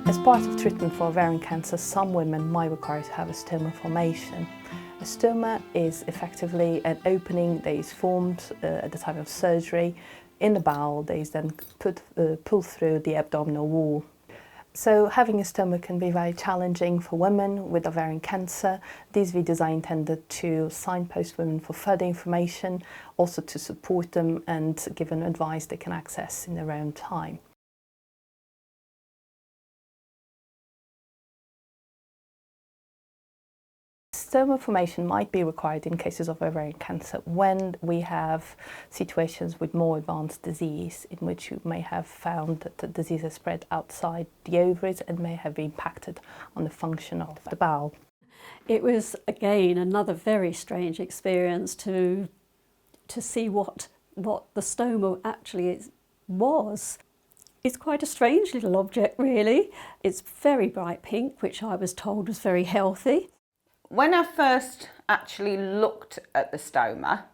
As part of treatment for ovarian cancer, some women might require to have a stoma formation. A stoma is effectively an opening that is formed at the time of surgery in the bowel that is then pulled through the abdominal wall. So having a stoma can be very challenging for women with ovarian cancer. These videos are intended to signpost women for further information, also to support them and give them advice they can access in their own time. Stoma formation might be required in cases of ovarian cancer when we have situations with more advanced disease, in which you may have found that the disease has spread outside the ovaries and may have impacted on the function of the bowel. It was, again, another very strange experience to see what the stoma actually was. It's quite a strange little object, really. It's very bright pink, which I was told was very healthy. When I first actually looked at the stoma,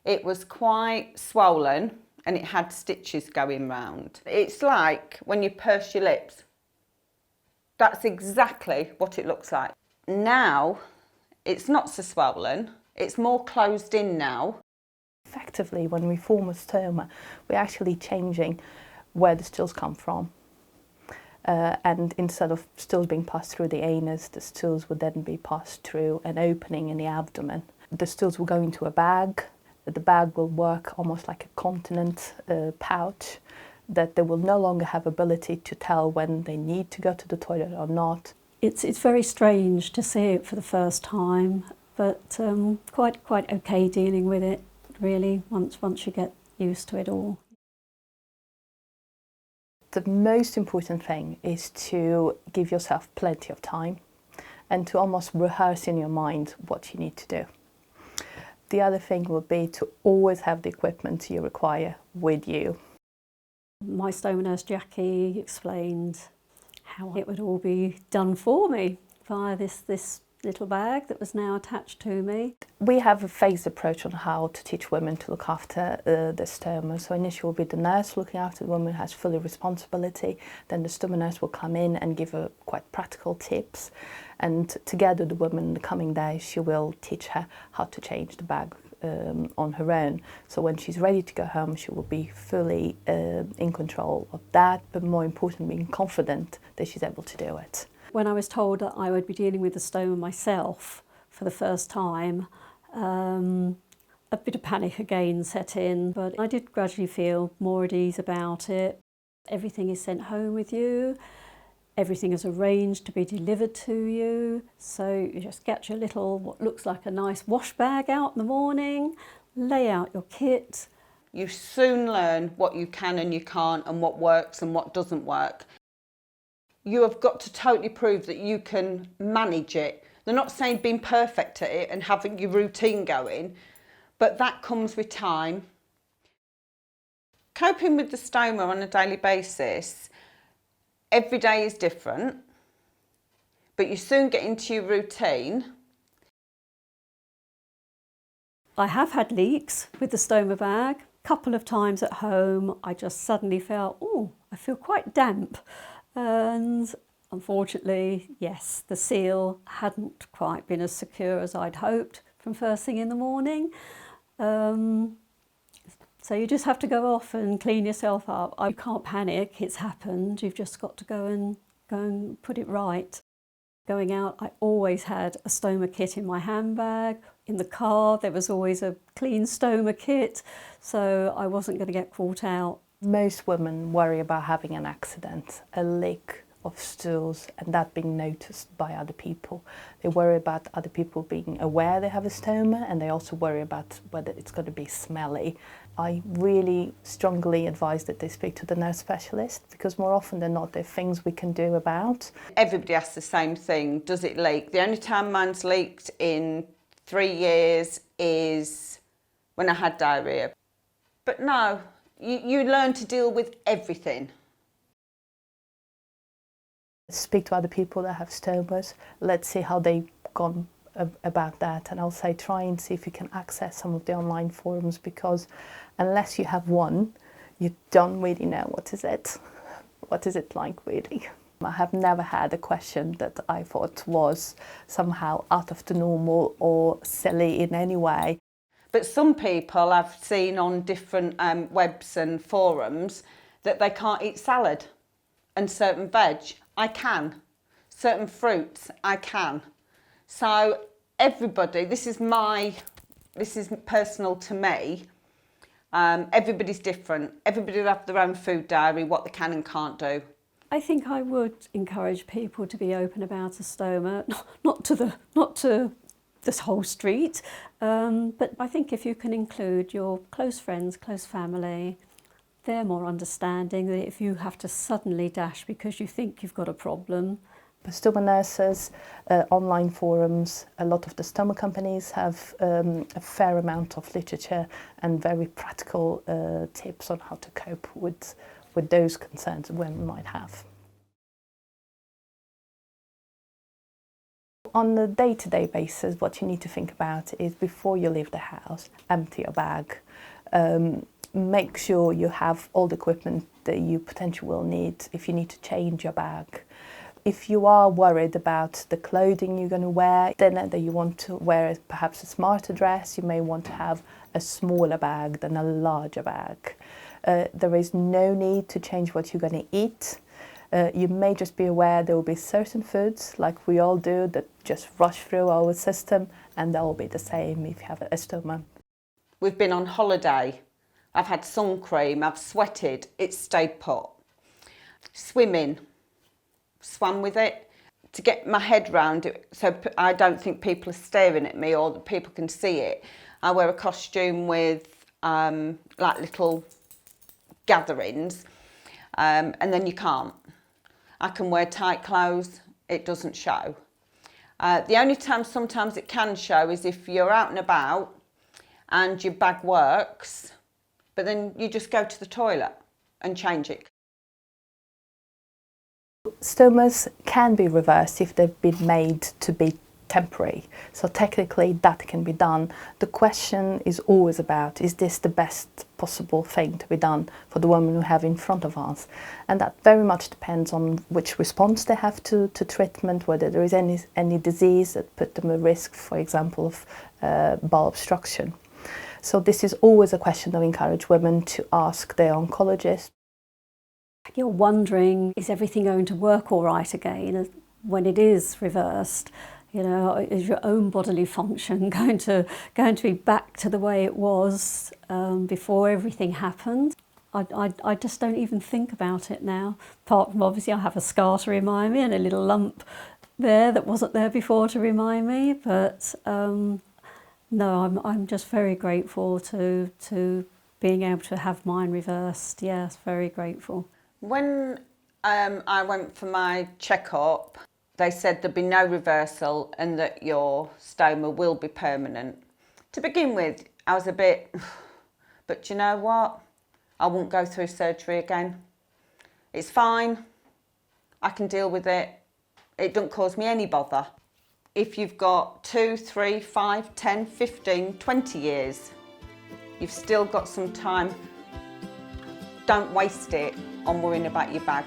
it was quite swollen and it had stitches going round. It's like when you purse your lips. That's exactly what it looks like. Now, it's not so swollen, it's more closed in now. Effectively, when we form a stoma, we're actually changing where the stools come from. And instead of stools being passed through the anus, the stools would then be passed through an opening in the abdomen. The stools will go into a bag. The bag will work almost like a continent pouch, that they will no longer have ability to tell when they need to go to the toilet or not. It's very strange to see it for the first time, but quite okay dealing with it, really, once you get used to it all. The most important thing is to give yourself plenty of time and to almost rehearse in your mind what you need to do. The other thing will be to always have the equipment you require with you. My stoma nurse Jackie explained how it would all be done for me via this little bag that was now attached to me. We have a phased approach on how to teach women to look after the stoma. So initially will be the nurse looking after the woman who has full responsibility. Then the stoma nurse will come in and give her quite practical tips. And together the woman in the coming days, she will teach her how to change the bag on her own. So when she's ready to go home, she will be fully in control of that, but more importantly, being confident that she's able to do it. When I was told that I would be dealing with the stoma myself for the first time, a bit of panic again set in, but I did gradually feel more at ease about it. Everything is sent home with you, everything is arranged to be delivered to you, so you just get your little, what looks like a nice wash bag out in the morning, lay out your kit. You soon learn what you can and you can't and what works and what doesn't work. You have got to totally prove that you can manage it. They're not saying being perfect at it and having your routine going, but that comes with time. Coping with the stoma on a daily basis, every day is different, but you soon get into your routine. I have had leaks with the stoma bag. A couple of times at home, I just suddenly felt, oh, I feel quite damp. And unfortunately, yes, the seal hadn't quite been as secure as I'd hoped from first thing in the morning. So you just have to go off and clean yourself up. You can't panic, it's happened. You've just got to go and put it right. Going out, I always had a stoma kit in my handbag. In the car, there was always a clean stoma kit, so I wasn't going to get caught out. Most women worry about having an accident, a leak of stools, and that being noticed by other people. They worry about other people being aware they have a stoma, and they also worry about whether it's going to be smelly. I really strongly advise that they speak to the nurse specialist, because more often than not there are things we can do about. Everybody asks the same thing, does it leak? The only time mine's leaked in 3 years is when I had diarrhoea. But no, you learn to deal with everything. Speak to other people that have stomas. Let's see how they've gone about that, and I'll say try and see if you can access some of the online forums, because unless you have one, you don't really know what is it like really. I have never had a question that I thought was somehow out of the normal or silly in any way. But some people I've seen on different webs and forums that they can't eat salad, and certain veg I can, certain fruits I can. So everybody, this is personal to me. Everybody's different. Everybody will have their own food diary, what they can and can't do. I think I would encourage people to be open about a stoma, not to this whole street, but I think if you can include your close friends, close family, they're more understanding than if you have to suddenly dash because you think you've got a problem. Stoma nurses, online forums, a lot of the stoma companies have a fair amount of literature and very practical tips on how to cope with those concerns women might have. On a day-to-day basis, what you need to think about is before you leave the house, empty your bag. Make sure you have all the equipment that you potentially will need if you need to change your bag. If you are worried about the clothing you're going to wear, then that you want to wear perhaps a smarter dress, you may want to have a smaller bag than a larger bag. There is no need to change what you're going to eat. You may just be aware there will be certain foods, like we all do, that just rush through our system, and that will be the same if you have a stoma. We've been on holiday. I've had sun cream, I've sweated, it's stayed put. Swimming, swam with it to get my head round it so I don't think people are staring at me or that people can see it. I wear a costume with like little gatherings and then you can't. I can wear tight clothes, it doesn't show. The only time sometimes it can show is if you're out and about and your bag works, but then you just go to the toilet and change it. Stomas can be reversed if they've been made to be temporary, so technically that can be done. The question is always about, is this the best possible thing to be done for the woman we have in front of us? And that very much depends on which response they have to treatment, whether there is any disease that put them at risk, for example, of bowel obstruction. So this is always a question that we encourage women to ask their oncologist. You're wondering, is everything going to work all right again when it is reversed? You know, is your own bodily function going to be back to the way it was before everything happened? I just don't even think about it now. Apart from obviously I have a scar to remind me and a little lump there that wasn't there before to remind me, but no, I'm just very grateful to being able to have mine reversed. Yes, very grateful. When I went for my checkup, they said there'd be no reversal and that your stoma will be permanent. To begin with, I was a bit, but you know what? I won't go through surgery again. It's fine. I can deal with it. It doesn't cause me any bother. If you've got 2, 3, 5, 10, 15, 20 years, you've still got some time. Don't waste it on worrying about your bag.